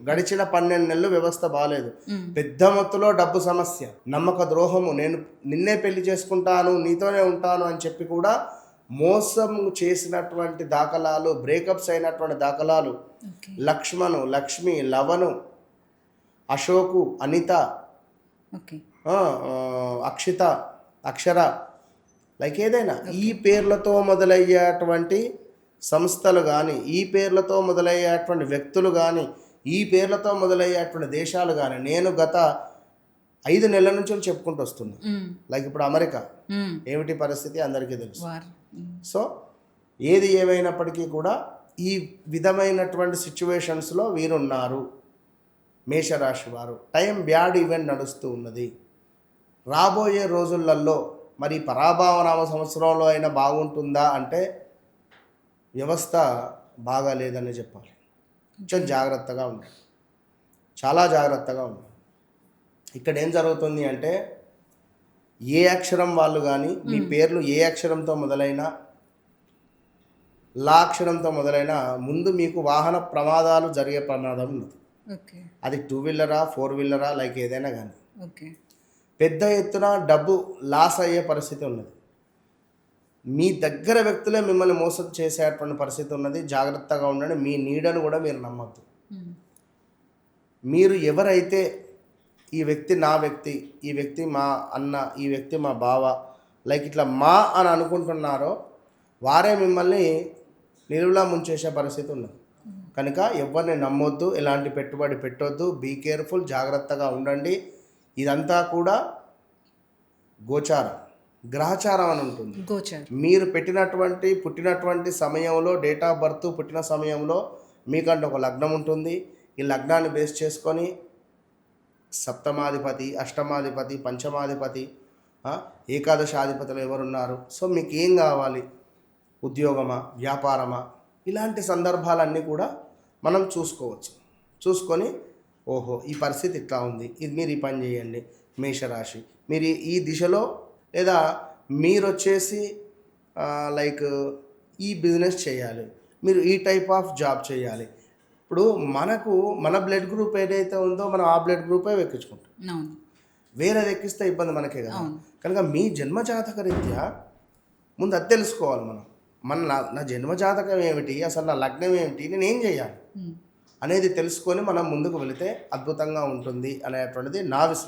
గడిచిన 12 నెలలు వ్యవస్థ బాగాలేదు. పెద్ద మొత్తంలో డబ్బు సమస్య, నమ్మక ద్రోహము, నేను నిన్నే పెళ్లి చేసుకుంటాను, నీతోనే ఉంటాను అని చెప్పి కూడా మోసం చేసినటువంటి దాఖలాలు, బ్రేకప్స్ అయినటువంటి దాఖలాలు, లక్ష్మణు, లక్ష్మి, లవను, అశోకు, అనిత, అక్షిత, అక్షర, లైక్ ఏదైనా ఈ పేర్లతో మొదలయ్యేటువంటి సంస్థలు కానీ, ఈ పేర్లతో మొదలయ్యేటువంటి వ్యక్తులు కానీ, ఈ పేర్లతో మొదలయ్యేటువంటి దేశాలు కానీ నేను గత 5 నెలల నుంచి చెప్పుకుంటూ వస్తున్నా. లైక్ ఇప్పుడు అమెరికా ఏమిటి పరిస్థితి అందరికీ తెలుసు. సో ఏది ఏమైనప్పటికీ కూడా ఈ విధమైనటువంటి సిచ్యువేషన్స్లో వీరున్నారు. మేషరాశి వారు టైం బ్యాడ్ ఈవెంట్ నడుస్తూ ఉన్నది. రాబోయే రోజులలో మరి పరాభావనామ సంవత్సరంలో అయినా బాగుంటుందా అంటే వ్యవస్థ బాగాలేదని చెప్పాలి. కొంచెం జాగ్రత్తగా ఉండాలి, చాలా జాగ్రత్తగా ఉండాలి. ఇక్కడ ఏం జరుగుతుంది అంటే ఏ అక్షరం వాళ్ళు కానీ మీ పేర్లు ఏ అక్షరంతో మొదలైనా, లా అక్షరంతో మొదలైనా ముందు మీకు వాహన ప్రమాదాలు జరిగే ప్రమాదం ఉన్నది. అది 2 వీలరా 4 వీలరా లైక్ ఏదైనా కానీ పెద్ద ఎత్తున డబ్బు లాస్ అయ్యే పరిస్థితి ఉన్నది. మీ దగ్గర వ్యక్తులే మిమ్మల్ని మోసం చేసేటువంటి పరిస్థితి ఉన్నది. జాగ్రత్తగా ఉండండి. మీ నీడను కూడా మీరు నమ్మద్దు. మీరు ఎవరైతే ఈ వ్యక్తి నా వ్యక్తి, ఈ వ్యక్తి మా అన్న, ఈ వ్యక్తి మా బావ, లైక్ ఇట్లా మా అని అనుకుంటున్నారో వారే మిమ్మల్ని నిలువులా ముంచేసే పరిస్థితి ఉన్నది. కనుక ఎవరిని నమ్మొద్దు, ఎలాంటి పెట్టుబడి పెట్టొద్దు. బీ కేర్ఫుల్, జాగ్రత్తగా ఉండండి. ఇదంతా కూడా గోచారం, గ్రహచారం అని ఉంటుంది. మీరు పుట్టినటువంటి సమయంలో, డేట్ ఆఫ్ బర్త్ పుట్టిన సమయంలో మీకంటే ఒక లగ్నం ఉంటుంది. ఈ లగ్నాన్ని బేస్ చేసుకొని సప్తమాధిపతి, అష్టమాధిపతి, పంచమాధిపతి, ఏకాదశాధిపతులు ఎవరున్నారు, సో మీకు ఏం కావాలి, ఉద్యోగమా, వ్యాపారమా, ఇలాంటి సందర్భాలన్నీ కూడా మనం చూసుకోవచ్చు. చూసుకొని ఓహో ఈ పరిస్థితి ఇట్లా ఉంది, ఇది మీరు ఈ పని చేయండి. మేషరాశి మీరు ఈ దిశలో, లేదా మీరు వచ్చేసి లైక్ ఈ బిజినెస్ చేయాలి, మీరు ఈ టైప్ ఆఫ్ జాబ్ చేయాలి. ఇప్పుడు మనకు మన బ్లడ్ గ్రూప్ ఏదైతే ఉందో మనం ఆ బ్లడ్ గ్రూపే ఎక్కించుకుంటాం. వేరేది ఎక్కిస్తే ఇబ్బంది మనకే కదా. కనుక మీ జన్మజాతక రీత్యా ముందు అది తెలుసుకోవాలి. నా జన్మజాతకం ఏమిటి, అసలు నా లగ్నం ఏమిటి, నేను ఏం చేయాలి అనేది తెలుసుకొని మనం ముందుకు వెళితే అద్భుతంగా ఉంటుంది అనేటువంటిది నా విశ్లేషణ.